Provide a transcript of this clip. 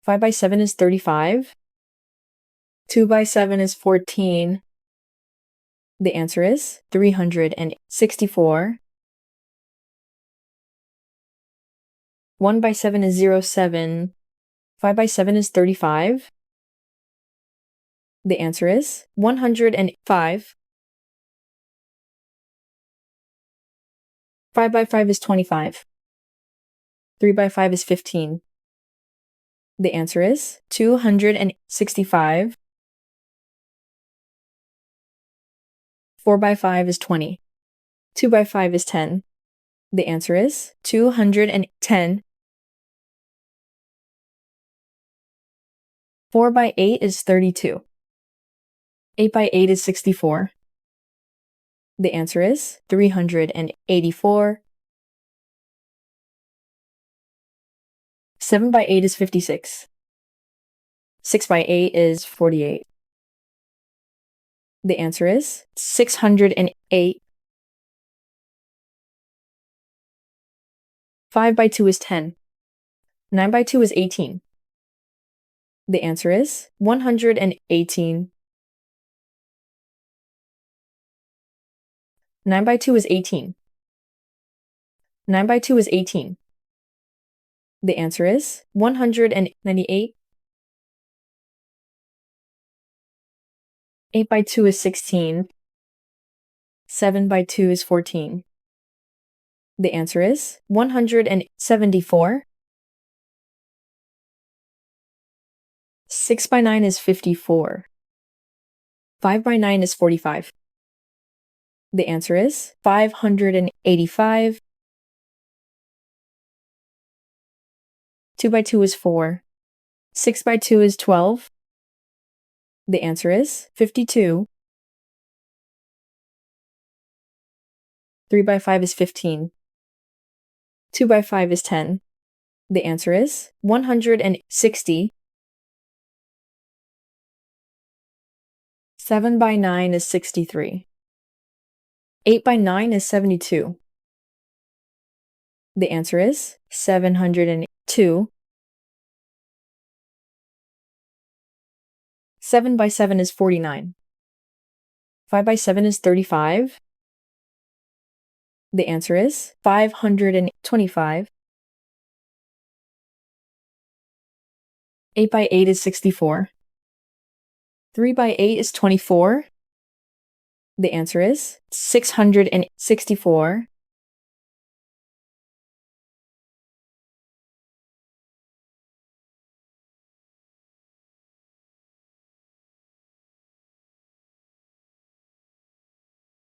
5 by 7 is 35. 2 by 7 is 14. The answer is 364. 1 by 7 is 07. 5 by 7 is 35. The answer is 105. 5 by 5 is 25. 3 by 5 is 15. The answer is 265. 4 by 5 is 20. 2 by 5 is 10. The answer is 210. 4 by 8 is 32. 8 by 8 is 64. The answer is 384. 7 by 8 is 56. 6 by 8 is 48. The answer is 608. 5 by 2 is 10. 9 by 2 is 18. The answer is 118. 9 by 2 is 18. 9 by 2 is 18. The answer is 198. 8 by 2 is 16. 7 by 2 is 14. The answer is 174. 6 by 9 is 54. 5 by 9 is 45. The answer is 585. 2 by 2 is 4. 6 by 2 is 12. The answer is 52. 3 by 5 is 15. 2 by 5 is 10. The answer is 160. 7 by 9 is 63. 8 by 9 is 72. The answer is 702. 7 by 7 is 49. 5 by 7 is 35. The answer is 525. 8 by 8 is 64. 3 by 8 is 24. The answer is 664.